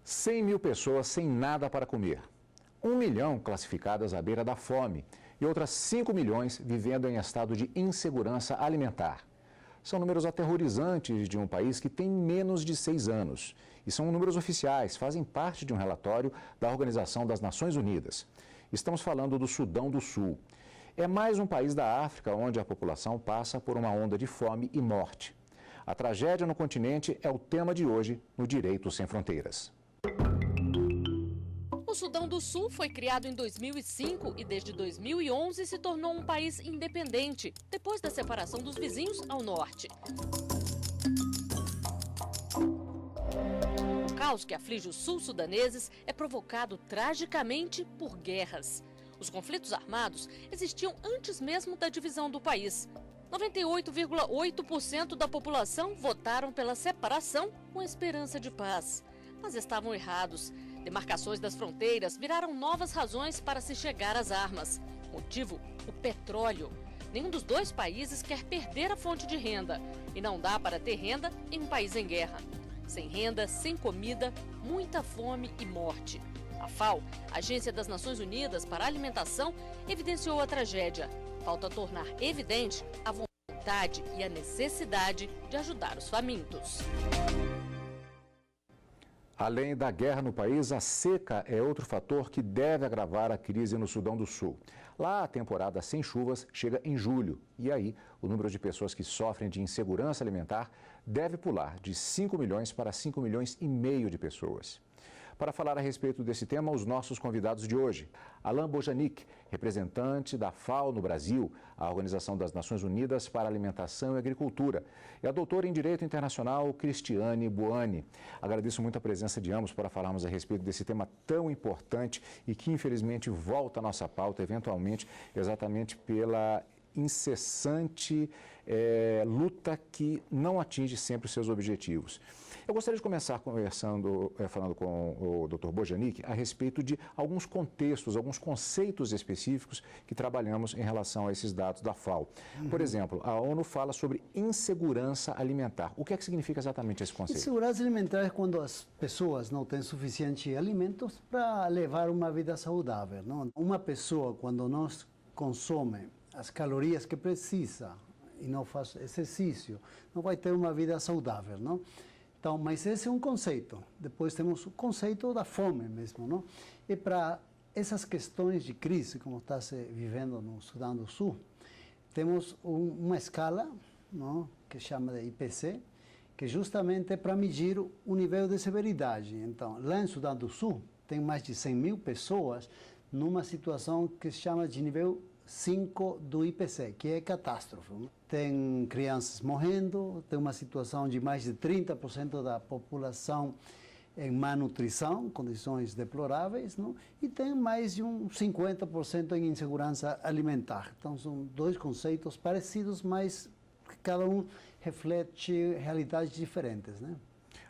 100.000 pessoas sem nada para comer, 1 milhão classificadas à beira da fome e outras 5 milhões vivendo em estado de insegurança alimentar. São números aterrorizantes de um país que tem menos de 6 anos. E são números oficiais, fazem parte de um relatório da Organização das Nações Unidas. Estamos falando do Sudão do Sul. É mais um país da África onde a população passa por uma onda de fome e morte. A tragédia no continente é o tema de hoje no Direito Sem Fronteiras. O Sudão do Sul foi criado em 2005 e desde 2011 se tornou um país independente, depois da separação dos vizinhos ao norte. O caos que aflige os sul-sudaneses é provocado tragicamente por guerras. Os conflitos armados existiam antes mesmo da divisão do país. 98,8% da população votaram pela separação com esperança de paz. Mas estavam errados. Demarcações das fronteiras viraram novas razões para se chegar às armas. Motivo: o petróleo. Nenhum dos dois países quer perder a fonte de renda. E não dá para ter renda em um país em guerra. Sem renda, sem comida, muita fome e morte. A FAO, Agência das Nações Unidas para a Alimentação, evidenciou a tragédia. Falta tornar evidente a vontade e a necessidade de ajudar os famintos. Além da guerra no país, a seca é outro fator que deve agravar a crise no Sudão do Sul. Lá, a temporada sem chuvas chega em julho. E aí, o número de pessoas que sofrem de insegurança alimentar deve pular de 5 milhões para 5 milhões e meio de pessoas. Para falar a respeito desse tema, os nossos convidados de hoje. Alain Bojanic, representante da FAO no Brasil, a Organização das Nações Unidas para Alimentação e Agricultura, e a doutora em Direito Internacional, Cristiane Buani. Agradeço muito a presença de ambos para falarmos a respeito desse tema tão importante e que, infelizmente, volta à nossa pauta, eventualmente, exatamente pela incessante luta que não atinge sempre os seus objetivos. Eu gostaria de começar falando com o Dr. Bojanic a respeito de alguns contextos, alguns conceitos específicos que trabalhamos em relação a esses dados da FAO. Por exemplo, a ONU fala sobre insegurança alimentar. O que é que significa exatamente esse conceito? Insegurança alimentar é quando as pessoas não têm suficientes alimentos para levar uma vida saudável, não? Uma pessoa, quando não consome as calorias que precisa e não faz exercício, não vai ter uma vida saudável, não? Então, mas esse é um conceito. Depois temos o conceito da fome mesmo, não? E para essas questões de crise, como está se vivendo no Sudão do Sul, temos uma escala, não? Que chama de IPC, que justamente é para medir o nível de severidade. Então, lá em Sudão do Sul, tem mais de 100.000 pessoas numa situação que se chama de nível 5 do IPC, que é catástrofe. Tem crianças morrendo, tem uma situação de mais de 30% da população em má nutrição, condições deploráveis, não? E tem mais de 50% em insegurança alimentar. Então, são dois conceitos parecidos, mas cada um reflete realidades diferentes, né?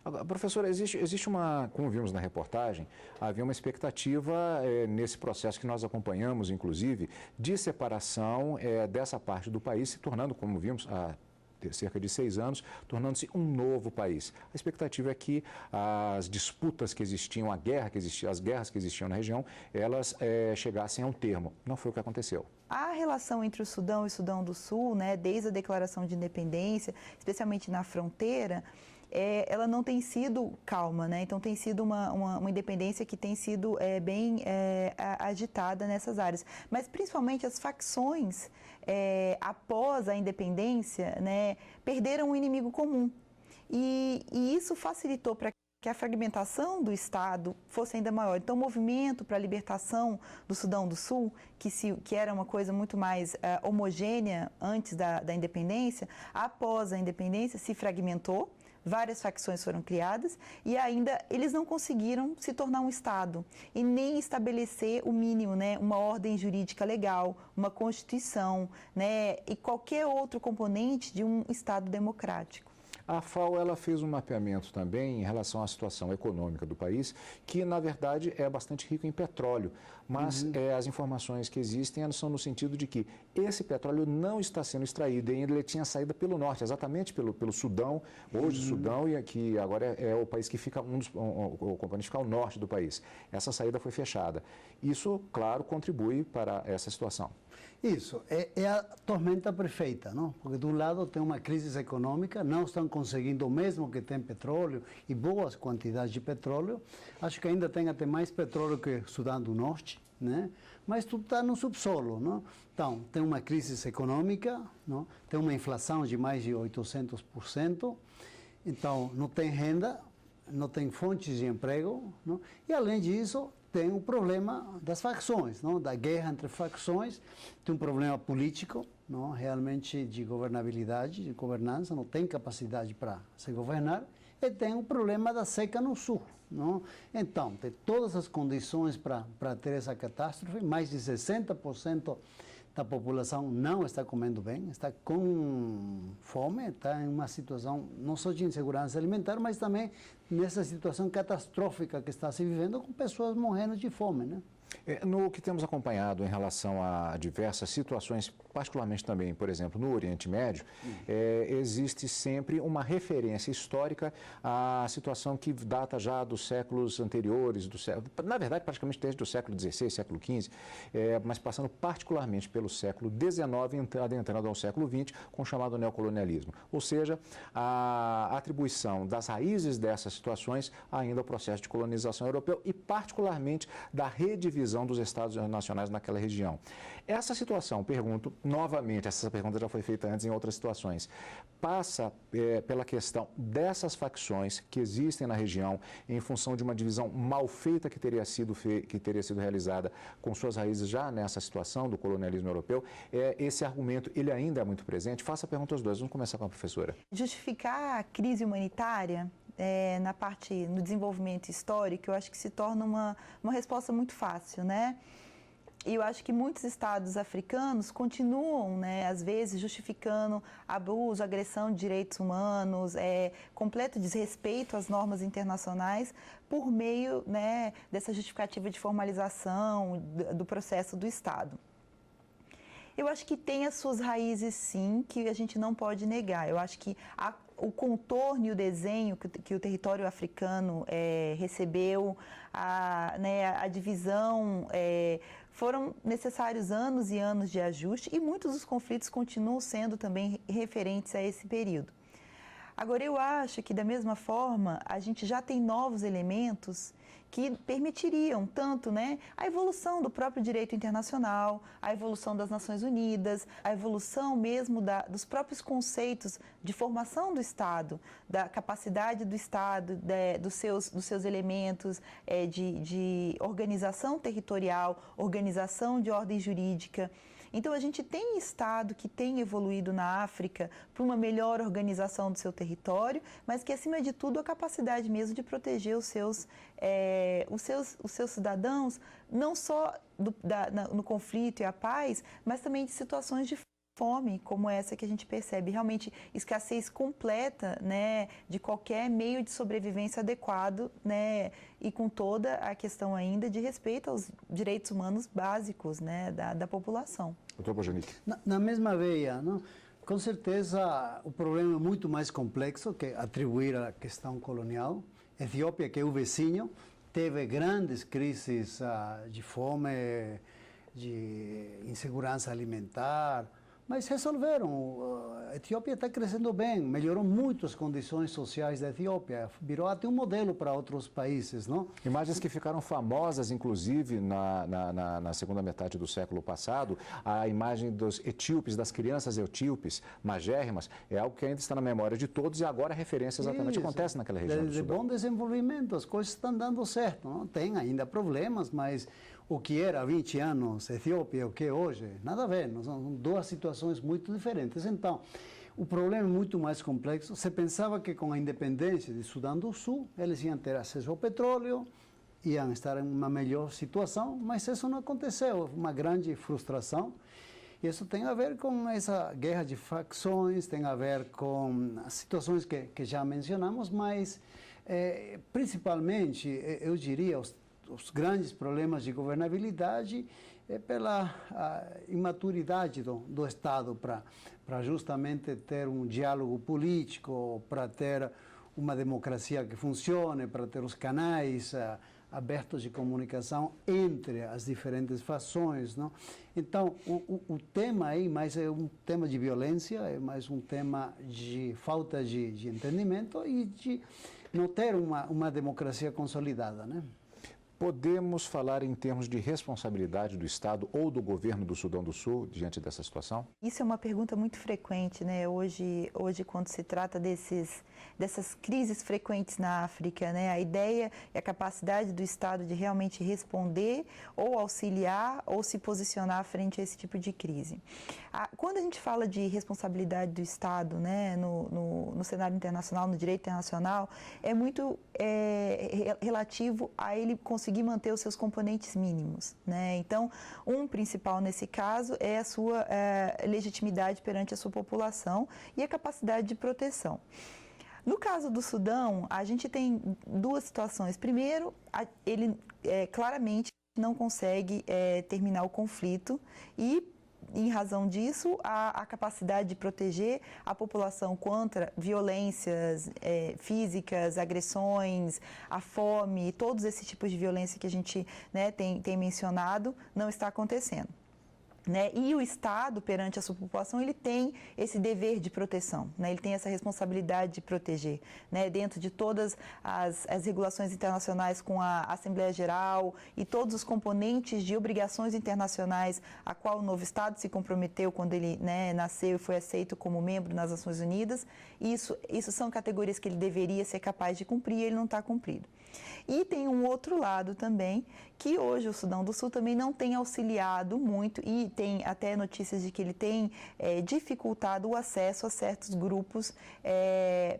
Agora, professora, existe uma, como vimos na reportagem, havia uma expectativa nesse processo que nós acompanhamos, inclusive, de separação dessa parte do país, se tornando, como vimos, há cerca de 6 anos, tornando-se um novo país. A expectativa é que as disputas que existiam, as guerras que existiam na região, elas chegassem a um termo. Não foi o que aconteceu. A relação entre o Sudão e o Sudão do Sul, né, desde a declaração de independência, especialmente na fronteira, ela não tem sido calma, né? Então tem sido uma independência que tem sido bem agitada nessas áreas. Mas principalmente as facções, após a independência, né, perderam um inimigo comum. E isso facilitou para que a fragmentação do Estado fosse ainda maior. Então, o movimento para a libertação do Sudão do Sul, que era uma coisa muito mais homogênea antes da independência, após a independência se fragmentou, várias facções foram criadas e ainda eles não conseguiram se tornar um Estado e nem estabelecer o mínimo, né, uma ordem jurídica legal, uma Constituição, né, e qualquer outro componente de um Estado democrático. A FAO ela fez um mapeamento também em relação à situação econômica do país, que na verdade é bastante rico em petróleo, mas as informações que existem são no sentido de que esse petróleo não está sendo extraído, ainda ele tinha saída pelo norte, exatamente pelo Sudão, hoje o Sudão, e aqui agora é o país que fica, o componente fica ao norte do país. Essa saída foi fechada. Isso, claro, contribui para essa situação. Isso, é a tormenta perfeita, não? Porque de um lado tem uma crise econômica, não estão conseguindo, mesmo que tem petróleo e boas quantidades de petróleo, acho que ainda tem até mais petróleo que o Sudão do Norte, né? Mas tudo está no subsolo, não? Então, tem uma crise econômica, não? Tem uma inflação de mais de 800%, então não tem renda, não tem fontes de emprego, não? E além disso, tem o problema das facções, não? Da guerra entre facções, tem um problema político, não? Realmente de governabilidade, de governança, não tem capacidade para se governar, e tem o problema da seca no sul. Não? Então, tem todas as condições para ter essa catástrofe, mais de 60% da população não está comendo bem, está com fome, está em uma situação não só de insegurança alimentar, mas também nessa situação catastrófica que está se vivendo, com pessoas morrendo de fome, né? No que temos acompanhado em relação a diversas situações, particularmente também, por exemplo, no Oriente Médio, existe sempre uma referência histórica à situação que data já dos séculos anteriores, na verdade, praticamente desde o século XVI, século XV, mas passando particularmente pelo século XIX, adentrando ao século XX, com o chamado neocolonialismo. Ou seja, a atribuição das raízes dessas situações ainda ao processo de colonização europeu e, particularmente, da redivisão dos Estados nacionais naquela região. Essa situação, pergunto novamente, essa pergunta já foi feita antes em outras situações, passa pela questão dessas facções que existem na região em função de uma divisão mal feita que teria sido realizada com suas raízes já nessa situação do colonialismo europeu. Esse argumento, ele ainda é muito presente? Faça a pergunta aos dois. Vamos começar com a professora. Justificar a crise humanitária no desenvolvimento histórico, eu acho que se torna uma resposta muito fácil, né? E eu acho que muitos estados africanos continuam, né, às vezes, justificando abuso, agressão de direitos humanos, completo desrespeito às normas internacionais por meio, né, dessa justificativa de formalização do processo do Estado. Eu acho que tem as suas raízes, sim, que a gente não pode negar. Eu acho que o contorno e o desenho que o território africano recebeu, a divisão, foram necessários anos e anos de ajuste e muitos dos conflitos continuam sendo também referentes a esse período. Agora, eu acho que, da mesma forma, a gente já tem novos elementos que permitiriam tanto, né, a evolução do próprio direito internacional, a evolução das Nações Unidas, a evolução mesmo dos próprios conceitos de formação do Estado, da capacidade do Estado, dos seus elementos de organização territorial, organização de ordem jurídica. Então, a gente tem Estado que tem evoluído na África para uma melhor organização do seu território, mas que, acima de tudo, a capacidade mesmo de proteger os seus cidadãos, não só no conflito e a paz, mas também de situações de fome, como essa que a gente percebe, realmente escassez completa, né, de qualquer meio de sobrevivência adequado, né, e com toda a questão ainda de respeito aos direitos humanos básicos, né, da população. Doutor Bojanic. Na mesma veia, não? Com certeza o problema é muito mais complexo que atribuir à questão colonial. A Etiópia, que é o vizinho, teve grandes crises de fome, de insegurança alimentar, mas resolveram. A Etiópia está crescendo bem, melhorou muito as condições sociais da Etiópia, virou até um modelo para outros países, não? Imagens que ficaram famosas, inclusive, na segunda metade do século passado, a imagem dos etíopes, das crianças etíopes, magérrimas, é algo que ainda está na memória de todos e agora a referência exatamente acontece naquela região do Sudão. De bom desenvolvimento, as coisas estão dando certo, não? Tem ainda problemas, mas o que era há 20 anos Etiópia, o que é hoje, nada a ver, não são duas situações muito diferentes. Então, o problema é muito mais complexo. Se pensava que com a independência de Sudão do Sul, eles iam ter acesso ao petróleo, iam estar em uma melhor situação, mas isso não aconteceu, uma grande frustração. E isso tem a ver com essa guerra de facções, tem a ver com as situações que já mencionamos, mas principalmente, eu diria, os grandes problemas de governabilidade é pela imaturidade do Estado para justamente ter um diálogo político, para ter uma democracia que funcione, para ter os canais abertos de comunicação entre as diferentes fações, não? Então, o tema aí mais é um tema de violência, é mais um tema de falta de entendimento e de não ter uma democracia consolidada, né? Podemos falar em termos de responsabilidade do Estado ou do governo do Sudão do Sul diante dessa situação? Isso é uma pergunta muito frequente, né? Hoje quando se trata dessas crises frequentes na África, né? A ideia e a capacidade do Estado de realmente responder ou auxiliar ou se posicionar frente a esse tipo de crise. Quando a gente fala de responsabilidade do Estado, né? No cenário internacional, no direito internacional, é muito relativo a ele conseguir manter os seus componentes mínimos, né? Então, um principal nesse caso é a sua legitimidade perante a sua população e a capacidade de proteção. No caso do Sudão, a gente tem duas situações. Primeiro, ele claramente não consegue terminar o conflito e, em razão disso, a capacidade de proteger a população contra violências físicas, agressões, a fome, todos esses tipos de violência que a gente, né, tem mencionado, não está acontecendo. Né? E o Estado, perante a sua população, ele tem esse dever de proteção, né? Ele tem essa responsabilidade de proteger, né? Dentro de todas as regulações internacionais com a Assembleia Geral e todos os componentes de obrigações internacionais a qual o novo Estado se comprometeu quando ele, né, nasceu e foi aceito como membro nas Nações Unidas. Isso são categorias que ele deveria ser capaz de cumprir e ele não está cumprindo. E tem um outro lado também, que hoje o Sudão do Sul também não tem auxiliado muito e tem até notícias de que ele tem dificultado o acesso a certos grupos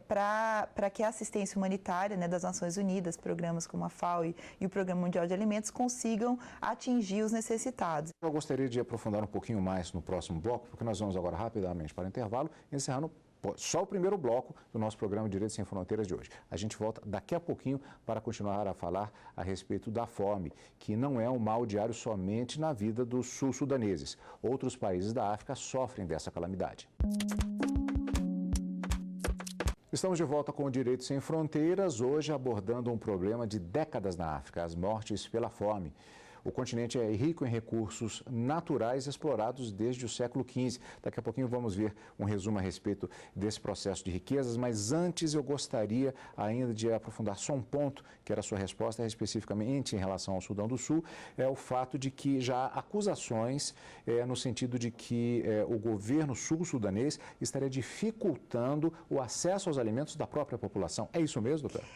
para que a assistência humanitária, né, das Nações Unidas, programas como a FAO e o Programa Mundial de Alimentos, consigam atingir os necessitados. Eu gostaria de aprofundar um pouquinho mais no próximo bloco, porque nós vamos agora rapidamente para o intervalo, encerrando só o primeiro bloco do nosso programa Direitos Sem Fronteiras de hoje. A gente volta daqui a pouquinho para continuar a falar a respeito da fome, que não é um mal diário somente na vida dos sul-sudaneses. Outros países da África sofrem dessa calamidade. Estamos de volta com o Direitos Sem Fronteiras, hoje abordando um problema de décadas na África, as mortes pela fome. O continente é rico em recursos naturais explorados desde o século XV. Daqui a pouquinho vamos ver um resumo a respeito desse processo de riquezas, mas antes eu gostaria ainda de aprofundar só um ponto, que era a sua resposta especificamente em relação ao Sudão do Sul, é o fato de que já há acusações no sentido de que o governo sul-sudanês estaria dificultando o acesso aos alimentos da própria população. É isso mesmo, doutor?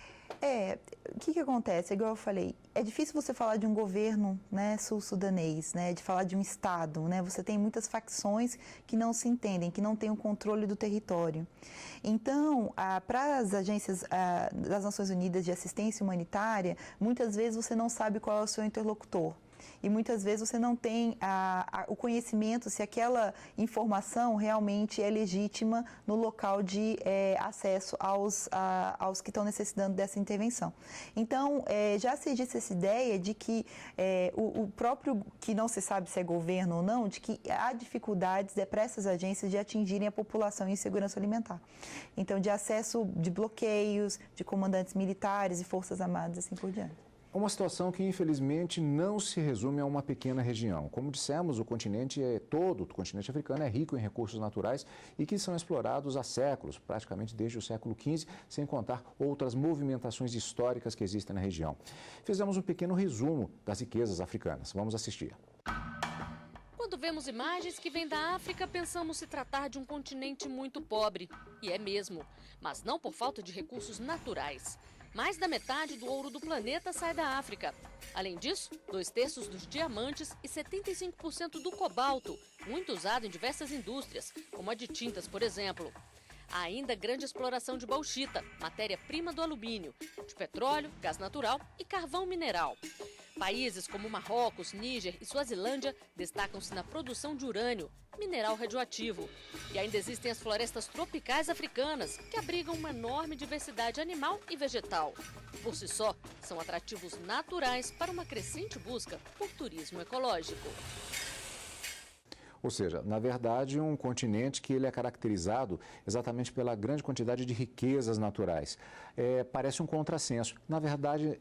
O que acontece? Igual eu falei, é difícil você falar de um governo, né, sul-sudanês, né, de falar de um Estado, né? Você tem muitas facções que não se entendem, que não têm o controle do território. Então, para as agências das Nações Unidas de assistência humanitária, muitas vezes você não sabe qual é o seu interlocutor. E muitas vezes você não tem o conhecimento se aquela informação realmente é legítima no local de acesso aos que estão necessitando dessa intervenção. Então, já se disse essa ideia de que o próprio, que não se sabe se é governo ou não, de que há dificuldades para essas agências de atingirem a população em segurança alimentar. Então, de acesso de bloqueios, de comandantes militares e forças armadas, assim por diante. Uma situação que, infelizmente, não se resume a uma pequena região. Como dissemos, o continente todo, o continente africano, é rico em recursos naturais e que são explorados há séculos, praticamente desde o século XV, sem contar outras movimentações históricas que existem na região. Fizemos um pequeno resumo das riquezas africanas. Vamos assistir. Quando vemos imagens que vêm da África, pensamos se tratar de um continente muito pobre. E é mesmo, mas não por falta de recursos naturais. Mais da metade do ouro do planeta sai da África. Além disso, 2/3 dos diamantes e 75% do cobalto, muito usado em diversas indústrias, como a de tintas, por exemplo. Há ainda grande exploração de bauxita, matéria-prima do alumínio, de petróleo, gás natural e carvão mineral. Países como Marrocos, Níger e Suazilândia destacam-se na produção de urânio, mineral radioativo. E ainda existem as florestas tropicais africanas, que abrigam uma enorme diversidade animal e vegetal. Por si só, são atrativos naturais para uma crescente busca por turismo ecológico. Ou seja, na verdade, um continente que ele é caracterizado exatamente pela grande quantidade de riquezas naturais. Parece um contrassenso. Na verdade,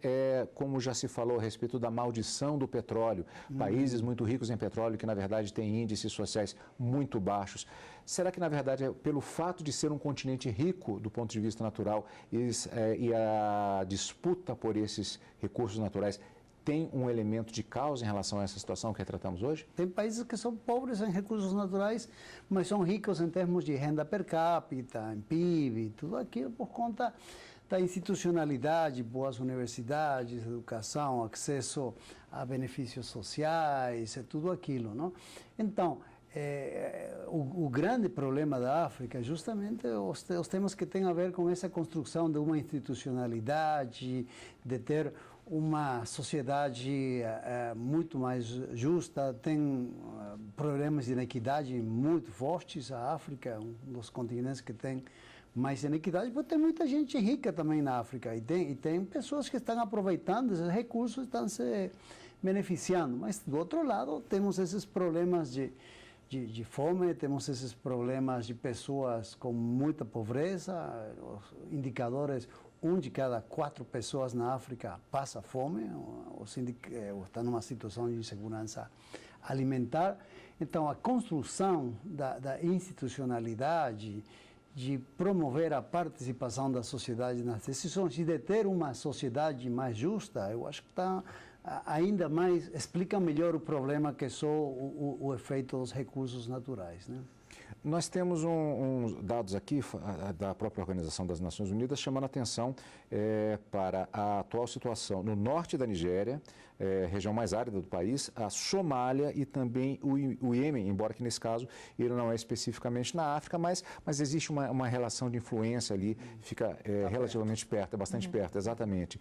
como já se falou a respeito da maldição do petróleo, países muito ricos em petróleo que, na verdade, têm índices sociais muito baixos. Será que, na verdade, pelo fato de ser um continente rico do ponto de vista natural e a disputa por esses recursos naturais tem um elemento de causa em relação a essa situação que retratamos hoje? Tem países que são pobres em recursos naturais, mas são ricos em termos de renda per capita, em PIB, tudo aquilo por conta da institucionalidade, boas universidades, educação, acesso a benefícios sociais, tudo aquilo, não? Então, o grande problema da África é justamente os temas que têm a ver com essa construção de uma institucionalidade, de ter uma sociedade muito mais justa, tem problemas de inequidade muito fortes. A África é um dos continentes que tem mais inequidade, porque tem muita gente rica também na África e tem pessoas que estão aproveitando esses recursos, estão se beneficiando. Mas, do outro lado, temos esses problemas de fome, temos esses problemas de pessoas com muita pobreza, os indicadores. 1 de cada 4 pessoas na África passa fome, ou está numa situação de insegurança alimentar. Então, a construção da institucionalidade, de promover a participação da sociedade nas decisões e de ter uma sociedade mais justa, eu acho que está ainda mais, explica melhor o problema que só o efeito dos recursos naturais, né? Nós temos uns dados aqui da própria Organização das Nações Unidas chamando a atenção para a atual situação no norte da Nigéria, região mais árida do país, a Somália e também o Iêmen, embora que nesse caso ele não é especificamente na África, mas existe uma relação de influência ali, fica relativamente perto, bastante perto, exatamente.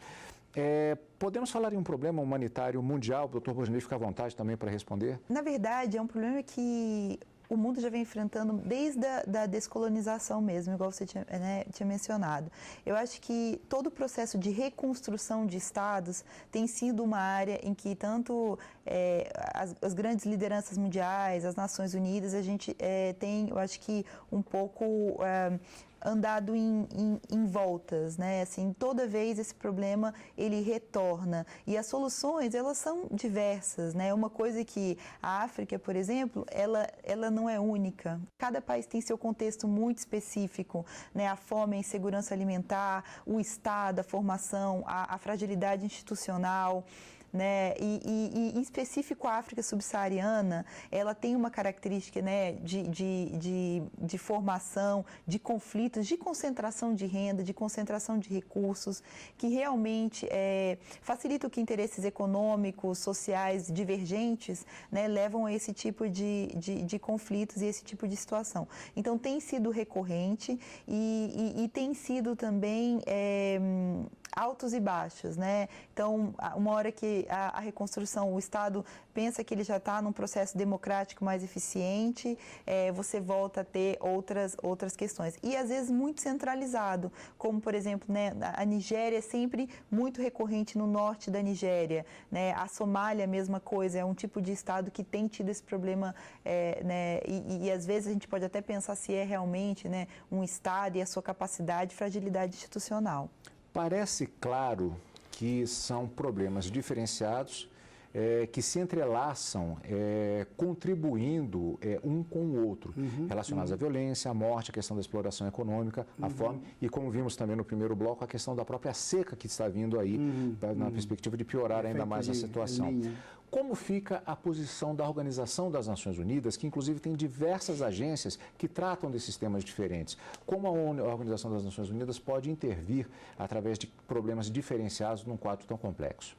Podemos falar em um problema humanitário mundial? O Dr. Borgenei fica à vontade também para responder. Na verdade, é um problema que o mundo já vem enfrentando desde a descolonização mesmo, igual você tinha mencionado. Eu acho que todo o processo de reconstrução de estados tem sido uma área em que tanto as grandes lideranças mundiais, as Nações Unidas, a gente tem, eu acho que um pouco andado em voltas, né? Assim, toda vez esse problema ele retorna e as soluções elas são diversas, né? Uma coisa que a África, por exemplo, ela não é única. Cada país tem seu contexto muito específico, né? A fome, a insegurança alimentar, o Estado, a formação, a fragilidade institucional. Né? E em específico a África subsaariana, ela tem uma característica, né, de formação, de conflitos, de concentração de renda, de concentração de recursos, que realmente facilita que interesses econômicos, sociais divergentes, né, levam a esse tipo de conflitos e esse tipo de situação. Então tem sido recorrente e tem sido também altos e baixos, né? Então, uma hora que a reconstrução, o Estado pensa que ele já está num processo democrático mais eficiente, você volta a ter outras questões. E, às vezes, muito centralizado, como, por exemplo, né, a Nigéria é sempre muito recorrente no norte da Nigéria, né? A Somália, a mesma coisa, é um tipo de Estado que tem tido esse problema, né? E, às vezes, a gente pode até pensar se é realmente, né, um Estado e a sua capacidade e fragilidade institucional. Parece claro que são problemas diferenciados que se entrelaçam, contribuindo um com o outro, relacionados à violência, à morte, à questão da exploração econômica, à fome e, como vimos também no primeiro bloco, a questão da própria seca que está vindo aí, na perspectiva de piorar ainda mais a situação. Como fica a posição da Organização das Nações Unidas, que inclusive tem diversas agências que tratam desses temas diferentes? Como a Organização das Nações Unidas pode intervir através de problemas diferenciados num quadro tão complexo?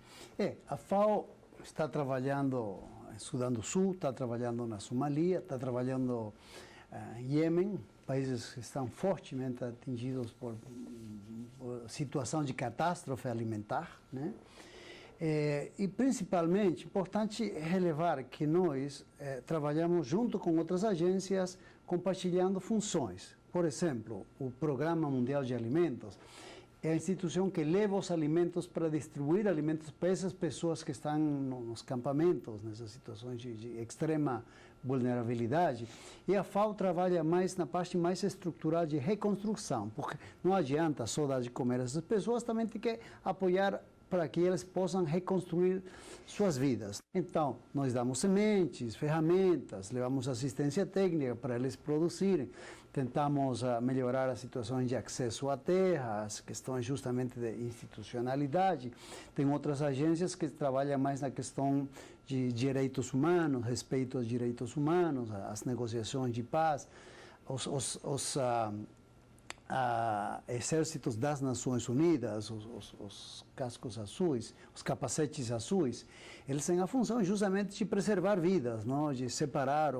A FAO está trabalhando em Sudão do Sul, está trabalhando na Somália, está trabalhando em Iêmen, países que estão fortemente atingidos por situação de catástrofe alimentar, né? E principalmente, importante relevar que nós trabalhamos junto com outras agências compartilhando funções. Por exemplo, o Programa Mundial de Alimentos é a instituição que leva os alimentos para distribuir alimentos para essas pessoas que estão nos campamentos, nessas situações de extrema vulnerabilidade. E a FAO trabalha mais na parte mais estrutural de reconstrução, porque não adianta só dar de comer a essas pessoas, também tem que apoiar para que eles possam reconstruir suas vidas. Então, nós damos sementes, ferramentas, levamos assistência técnica para eles produzirem, tentamos melhorar as situações de acesso à terra, as questões justamente de institucionalidade. Tem outras agências que trabalham mais na questão de direitos humanos, respeito aos direitos humanos, as negociações de paz, os exércitos das Nações Unidas, os cascos azuis, os capacetes azuis, eles têm a função justamente de preservar vidas, não? De separar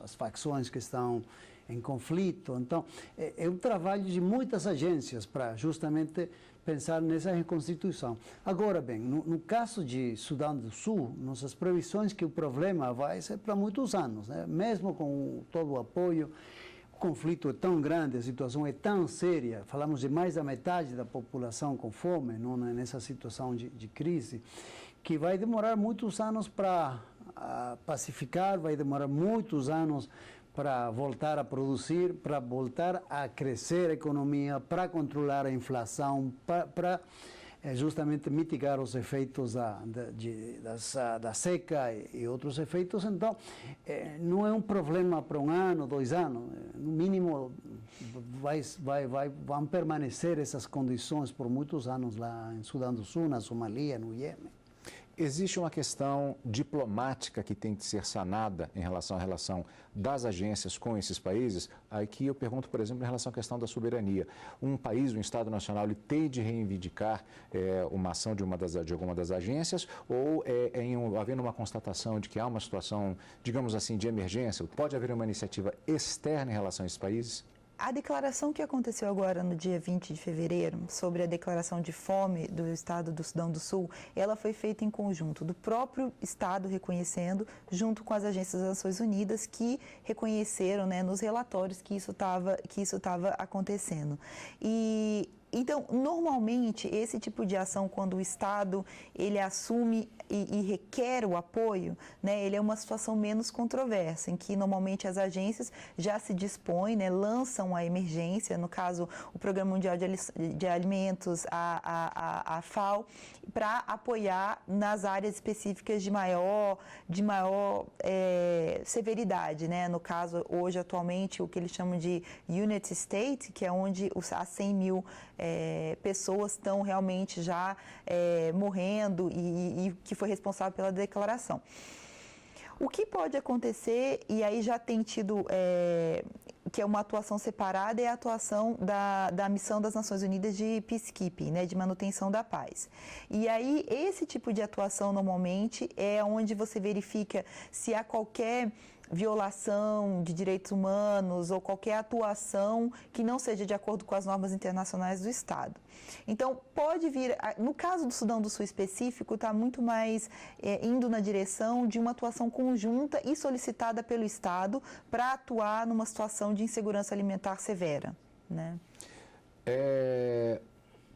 as facções que estão em conflito. Então, é um trabalho de muitas agências para justamente pensar nessa reconstituição. Agora bem, no caso de Sudão do Sul, nossas previsões que o problema vai ser para muitos anos, né? Mesmo com todo o apoio. O conflito é tão grande, a situação é tão séria, falamos de mais da metade da população com fome, não, nessa situação de crise, que vai demorar muitos anos para pacificar, vai demorar muitos anos para voltar a produzir, para voltar a crescer a economia, para controlar a inflação, para justamente mitigar os efeitos da seca e outros efeitos. Então, não é um problema para um ano, 2 anos. No mínimo, vão permanecer essas condições por muitos anos lá em Sudão do Sul, na Somália, no Iêmen. Existe uma questão diplomática que tem que ser sanada em relação à relação das agências com esses países? Aqui eu pergunto, por exemplo, em relação à questão da soberania. Um país, um Estado Nacional, ele tem de reivindicar uma ação de alguma das agências ou havendo uma constatação de que há uma situação, digamos assim, de emergência, pode haver uma iniciativa externa em relação a esses países? A declaração que aconteceu agora no dia 20 de fevereiro, sobre a declaração de fome do Estado do Sudão do Sul, ela foi feita em conjunto do próprio Estado reconhecendo, junto com as agências das Nações Unidas, que reconheceram, né, nos relatórios que isso estava acontecendo. Então, normalmente, esse tipo de ação, quando o Estado ele assume e requer o apoio, né, ele é uma situação menos controversa, em que normalmente as agências já se dispõem, né, lançam a emergência, no caso, o Programa Mundial de Alimentos, a FAO, para apoiar nas áreas específicas de maior severidade, né? No caso, hoje, atualmente, o que eles chamam de Unity State, que é onde as 100 mil pessoas estão realmente já morrendo e que foi responsável pela declaração. O que pode acontecer, e aí já tem tido, que é uma atuação separada, é a atuação da Missão das Nações Unidas de Peacekeeping, né, de manutenção da paz. E aí, esse tipo de atuação, normalmente, é onde você verifica se há qualquer violação de direitos humanos ou qualquer atuação que não seja de acordo com as normas internacionais do Estado. Então, pode vir, no caso do Sudão do Sul específico, está muito mais indo na direção de uma atuação conjunta e solicitada pelo Estado para atuar numa situação de insegurança alimentar severa, né?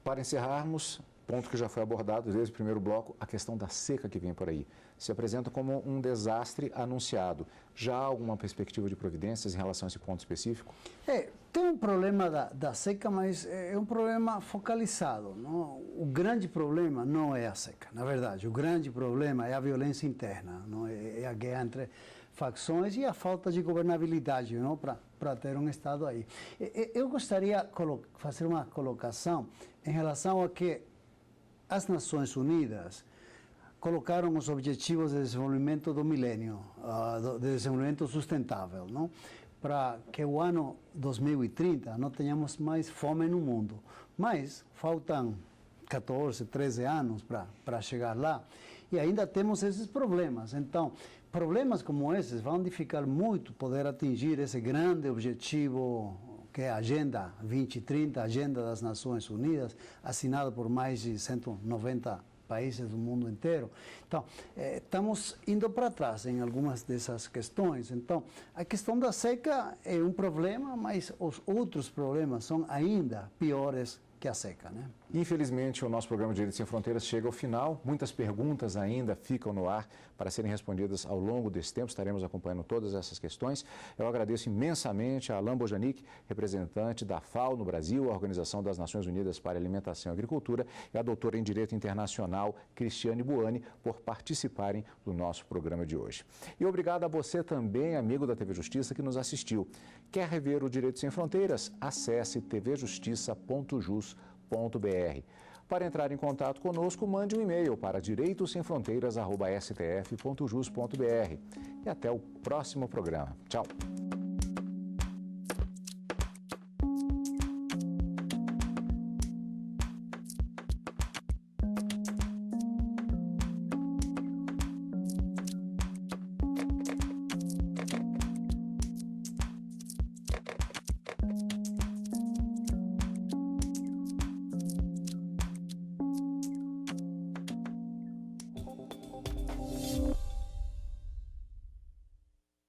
Para encerrarmos, ponto que já foi abordado desde o primeiro bloco, a questão da seca que vem por aí. Se apresenta como um desastre anunciado. Já há alguma perspectiva de providências em relação a esse ponto específico? Tem um problema da seca, mas é um problema focalizado, não? O grande problema não é a seca, na verdade. O grande problema é a violência interna, não? É a guerra entre facções e a falta de governabilidade, não? Para ter um Estado aí. Eu gostaria de fazer uma colocação em relação a que as Nações Unidas colocaram os objetivos de desenvolvimento do milênio, de desenvolvimento sustentável, não? Para que o ano 2030 não tenhamos mais fome no mundo. Mas faltam 14, 13 anos para chegar lá e ainda temos esses problemas. Então, problemas como esses vão dificultar muito poder atingir esse grande objetivo que é a Agenda 2030, a Agenda das Nações Unidas, assinada por mais de 190 países do mundo inteiro. Então, estamos indo para trás em algumas dessas questões. Então, a questão da seca é um problema, mas os outros problemas são ainda piores que a seca, né? Infelizmente, o nosso programa Direito Sem Fronteiras chega ao final. Muitas perguntas ainda ficam no ar para serem respondidas ao longo desse tempo. Estaremos acompanhando todas essas questões. Eu agradeço imensamente a Alain Bojanic, representante da FAO no Brasil, a Organização das Nações Unidas para Alimentação e Agricultura, e a doutora em Direito Internacional, Cristiane Buani, por participarem do nosso programa de hoje. E obrigado a você também, amigo da TV Justiça, que nos assistiu. Quer rever o Direito Sem Fronteiras? Acesse tvjustiça.jus.br. Para entrar em contato conosco, mande um e-mail para direitosemfronteiras@stf.jus.br. E até o próximo programa. Tchau!